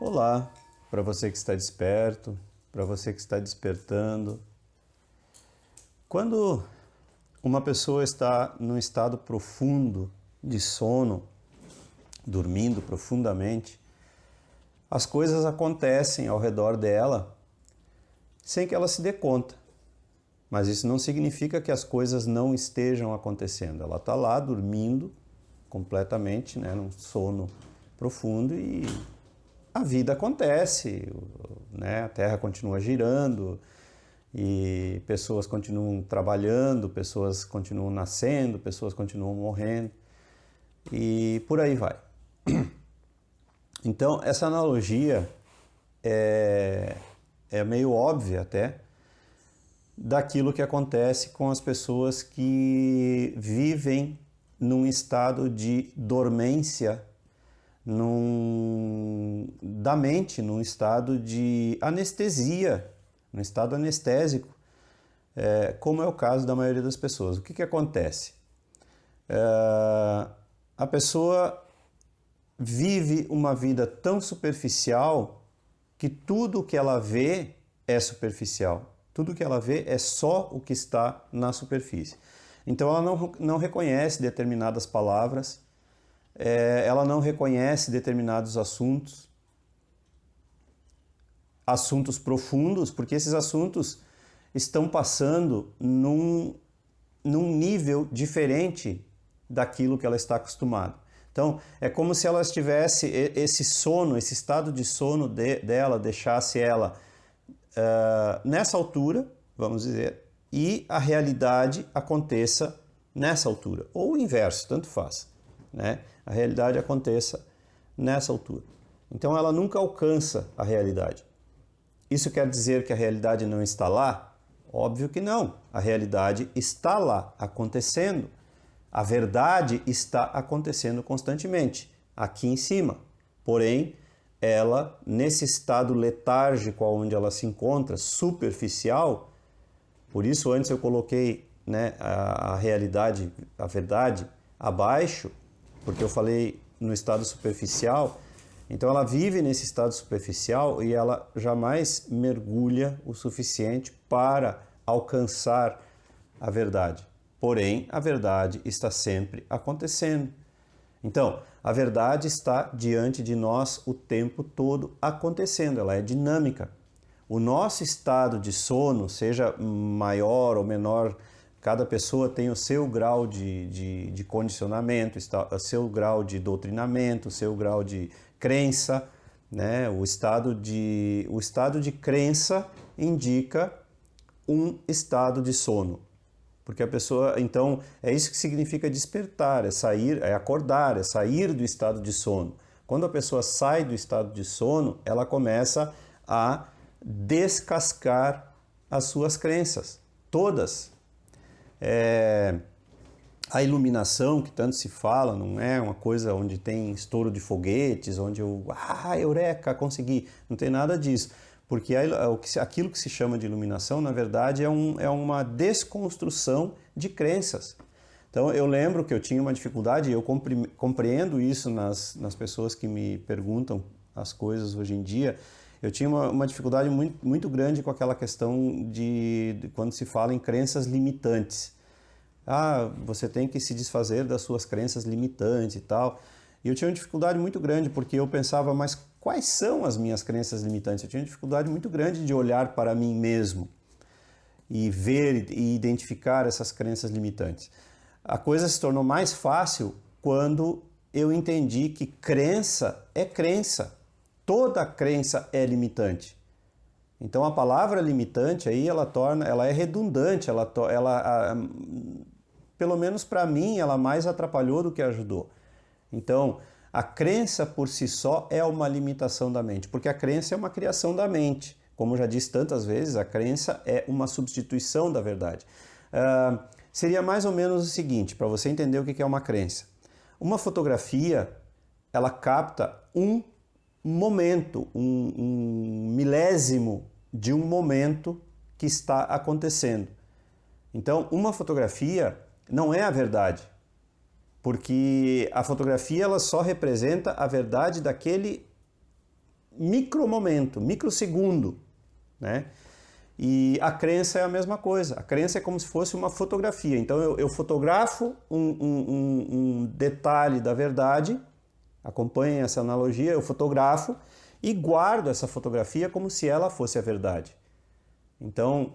Olá, para você que está desperto, para você que está despertando. Quando uma pessoa está num estado profundo de sono, dormindo profundamente, as coisas acontecem ao redor dela sem que ela se dê conta. Mas isso não significa que as coisas não estejam acontecendo. Ela está lá dormindo completamente, num sono profundo e a vida acontece, a Terra continua girando e pessoas continuam trabalhando, pessoas continuam nascendo, pessoas continuam morrendo e por aí vai. Então, essa analogia é meio óbvia até daquilo que acontece com as pessoas que vivem num estado de dormência da mente, num estado de anestesia, num estado anestésico, como é o caso da maioria das pessoas. O que acontece? A pessoa vive uma vida tão superficial que tudo que ela vê é superficial. Tudo que ela vê é só o que está na superfície. Então ela não reconhece determinadas palavras, ela não reconhece determinados assuntos profundos, porque esses assuntos estão passando num nível diferente daquilo que ela está acostumada. Então, é como se ela estivesse, esse sono, esse estado de sono dela, deixasse ela nessa altura, vamos dizer, e a realidade aconteça nessa altura, ou o inverso, tanto faz. A realidade aconteça nessa altura. Então ela nunca alcança a realidade. Isso quer dizer que a realidade não está lá? Óbvio que não. A realidade está lá, acontecendo. A verdade está acontecendo constantemente, aqui em cima. Porém, ela, nesse estado letárgico onde ela se encontra, superficial, por isso antes eu coloquei a realidade, a verdade, abaixo, porque eu falei no estado superficial. Então ela vive nesse estado superficial e ela jamais mergulha o suficiente para alcançar a verdade. Porém, a verdade está sempre acontecendo. Então, a verdade está diante de nós o tempo todo acontecendo, ela é dinâmica. O nosso estado de sono, seja maior ou menor, cada pessoa tem o seu grau de condicionamento, o seu grau de doutrinamento, o seu grau de crença. O estado de crença indica um estado de sono. Porque a pessoa, então, é isso que significa despertar, é sair, é acordar, é sair do estado de sono. Quando a pessoa sai do estado de sono, ela começa a descascar as suas crenças, todas. A iluminação, que tanto se fala, não é uma coisa onde tem estouro de foguetes, onde eureka, consegui. Não tem nada disso. Porque aquilo que se chama de iluminação, na verdade, é uma desconstrução de crenças. Então, eu lembro que eu tinha uma dificuldade, e eu compreendo isso nas pessoas que me perguntam as coisas hoje em dia. Eu tinha uma dificuldade muito, muito grande com aquela questão de quando se fala em crenças limitantes. Você tem que se desfazer das suas crenças limitantes e tal. E eu tinha uma dificuldade muito grande, porque eu pensava, mas quais são as minhas crenças limitantes? Eu tinha uma dificuldade muito grande de olhar para mim mesmo e ver e identificar essas crenças limitantes. A coisa se tornou mais fácil quando eu entendi que crença é crença. Toda crença é limitante. Então a palavra limitante aí ela é redundante, pelo menos para mim ela mais atrapalhou do que ajudou. Então a crença por si só é uma limitação da mente, porque a crença é uma criação da mente. Como já disse tantas vezes, a crença é uma substituição da verdade. Seria mais ou menos o seguinte, para você entender o que é uma crença. Uma fotografia, ela capta um momento, um milésimo de um momento que está acontecendo. Então, uma fotografia não é a verdade, porque a fotografia ela só representa a verdade daquele micromomento, microsegundo, né? E a crença é a mesma coisa. A crença é como se fosse uma fotografia. Então eu fotografo um detalhe da verdade, acompanhem essa analogia, eu fotografo e guardo essa fotografia como se ela fosse a verdade. Então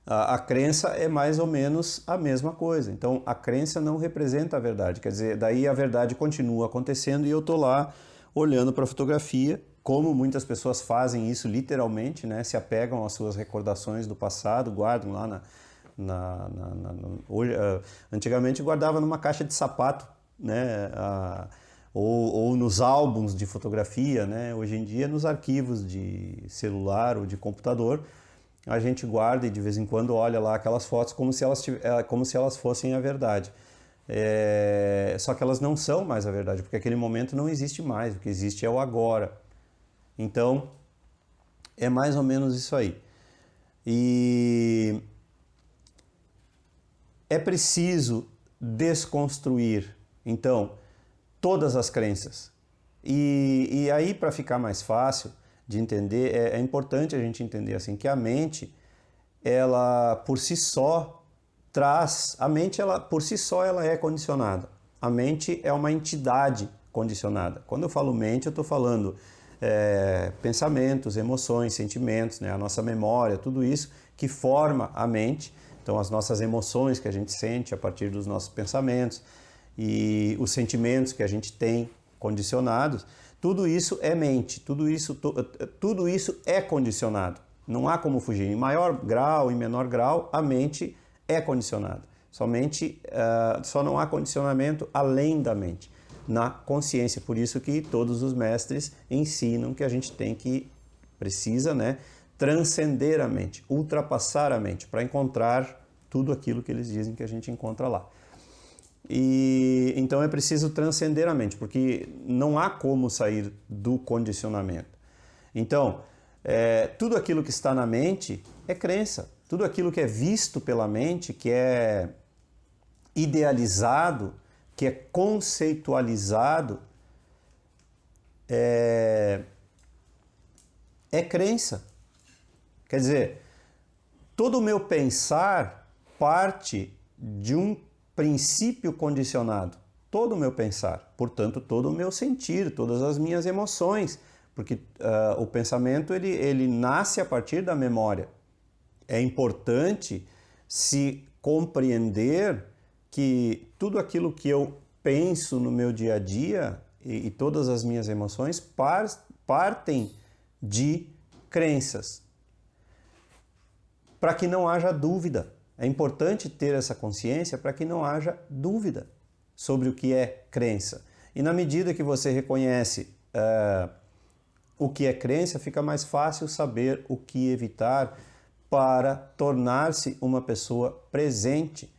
a crença é mais ou menos a mesma coisa. Então a crença não representa a verdade. Quer dizer, daí a verdade continua acontecendo e eu estou lá olhando para a fotografia, como muitas pessoas fazem isso literalmente, né? Se apegam às suas recordações do passado, guardam lá hoje, antigamente guardava numa caixa de sapato, né? Ou nos álbuns de fotografia, né? Hoje em dia nos arquivos de celular ou de computador a gente guarda e de vez em quando olha lá aquelas fotos como se elas fossem a verdade. Só que elas não são mais a verdade, porque aquele momento não existe mais, o que existe é o agora. Então, é mais ou menos isso aí. E é preciso desconstruir, então, todas as crenças. E aí, para ficar mais fácil de entender, é importante a gente entender assim, que a mente, ela por si só traz... A mente, ela por si só, ela é condicionada. A mente é uma entidade condicionada. Quando eu falo mente, eu estou falando... pensamentos, emoções, sentimentos, né? A nossa memória, tudo isso que forma a mente. Então, as nossas emoções que a gente sente a partir dos nossos pensamentos e os sentimentos que a gente tem condicionados, tudo isso é mente, tudo isso é condicionado. Não há como fugir. Em maior grau, em menor grau, a mente é condicionada. Só não há condicionamento além da mente, na consciência. Por isso que todos os mestres ensinam que a gente precisa, né, transcender a mente, ultrapassar a mente, para encontrar tudo aquilo que eles dizem que a gente encontra lá. E então é preciso transcender a mente, porque não há como sair do condicionamento. Então, tudo aquilo que está na mente é crença. Tudo aquilo que é visto pela mente, que é idealizado, que é conceitualizado, é crença. Quer dizer, todo o meu pensar parte de um princípio condicionado. Todo o meu pensar, portanto, todo o meu sentir, todas as minhas emoções, porque o pensamento ele nasce a partir da memória. É importante se compreender que tudo aquilo que eu penso no meu dia a dia e todas as minhas emoções partem de crenças. Para que não haja dúvida. É importante ter essa consciência para que não haja dúvida sobre o que é crença. E na medida que você reconhece o que é crença, fica mais fácil saber o que evitar para tornar-se uma pessoa presente.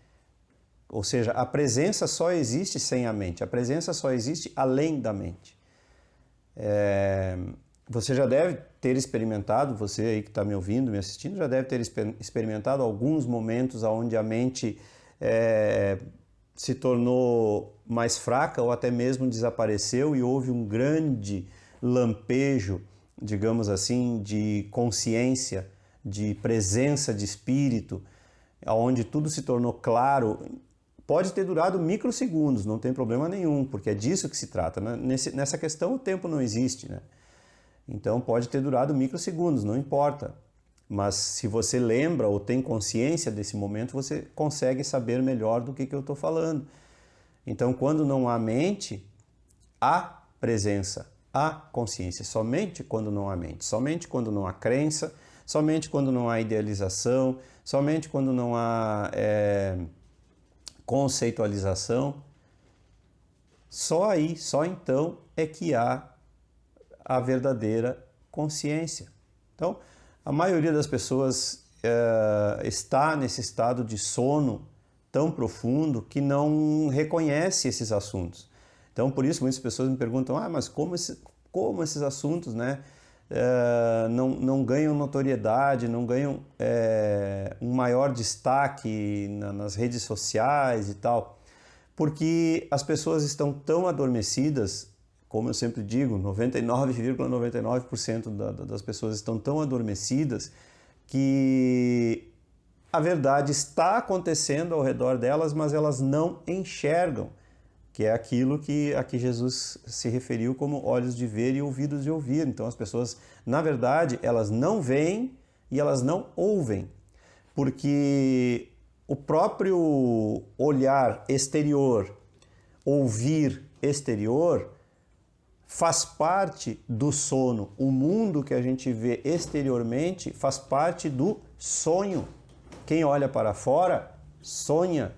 Ou seja, a presença só existe sem a mente, a presença só existe além da mente. Você já deve ter experimentado, você aí que está me ouvindo, me assistindo, já deve ter experimentado alguns momentos onde a mente se tornou mais fraca ou até mesmo desapareceu e houve um grande lampejo, digamos assim, de consciência, de presença de espírito, onde tudo se tornou claro. Pode ter durado microsegundos, não tem problema nenhum, porque é disso que se trata. Nessa questão o tempo não existe, né? Então pode ter durado microsegundos, não importa. Mas se você lembra ou tem consciência desse momento, você consegue saber melhor do que eu estou falando. Então quando não há mente, há presença, há consciência. Somente quando não há mente, somente quando não há crença, somente quando não há idealização, somente quando não há conceitualização, só aí, só então é que há a verdadeira consciência. Então, a maioria das pessoas está nesse estado de sono tão profundo que não reconhece esses assuntos. Então, por isso, muitas pessoas me perguntam, mas como esses assuntos, né, não ganham notoriedade, não ganham um maior destaque nas redes sociais e tal? Porque as pessoas estão tão adormecidas como eu sempre digo, 99,99% das pessoas estão tão adormecidas que a verdade está acontecendo ao redor delas, mas elas não enxergam, que é aquilo que aqui Jesus se referiu como olhos de ver e ouvidos de ouvir. Então as pessoas, na verdade, elas não veem e elas não ouvem, porque o próprio olhar exterior, ouvir exterior, faz parte do sono. O mundo que a gente vê exteriormente faz parte do sonho. Quem olha para fora sonha,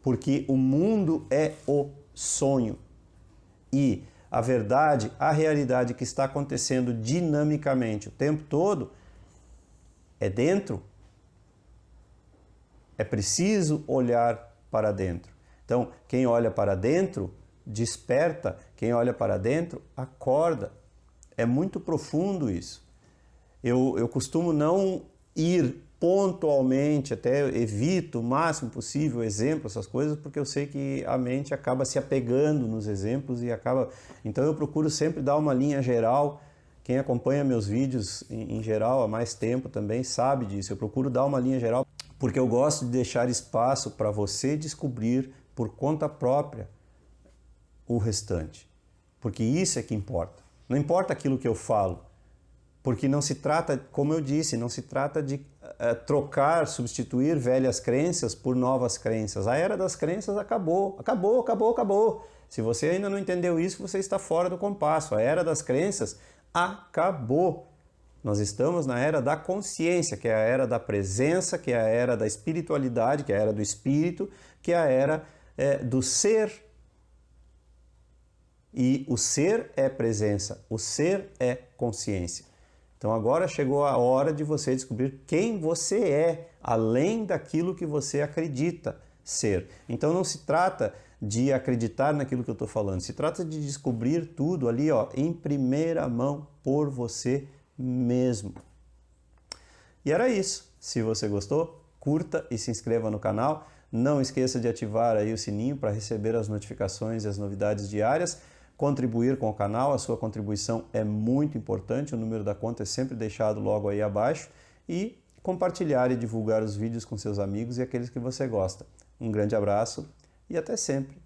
porque o mundo é o sonho. E a verdade, a realidade que está acontecendo dinamicamente o tempo todo é dentro. É preciso olhar para dentro. Então, quem olha para dentro desperta, quem olha para dentro acorda. É muito profundo isso. Eu costumo não ir pontualmente, até evito o máximo possível exemplo, essas coisas, porque eu sei que a mente acaba se apegando nos exemplos e acaba... Então eu procuro sempre dar uma linha geral. Quem acompanha meus vídeos em geral há mais tempo também sabe disso. Eu procuro dar uma linha geral porque eu gosto de deixar espaço para você descobrir por conta própria o restante. Porque isso é que importa. Não importa aquilo que eu falo. Porque não se trata, como eu disse, não se trata de trocar, substituir velhas crenças por novas crenças. A era das crenças acabou. Acabou, acabou, acabou. Se você ainda não entendeu isso, você está fora do compasso. A era das crenças acabou. Nós estamos na era da consciência, que é a era da presença, que é a era da espiritualidade, que é a era do espírito, que é a era do ser. E o ser é presença, o ser é consciência. Então agora chegou a hora de você descobrir quem você é, além daquilo que você acredita ser. Então não se trata de acreditar naquilo que eu estou falando, se trata de descobrir tudo ali, ó, em primeira mão por você mesmo. E era isso. Se você gostou, curta e se inscreva no canal. Não esqueça de ativar aí o sininho para receber as notificações e as novidades diárias. Contribuir com o canal, a sua contribuição é muito importante, o número da conta é sempre deixado logo aí abaixo. E compartilhar e divulgar os vídeos com seus amigos e aqueles que você gosta. Um grande abraço e até sempre!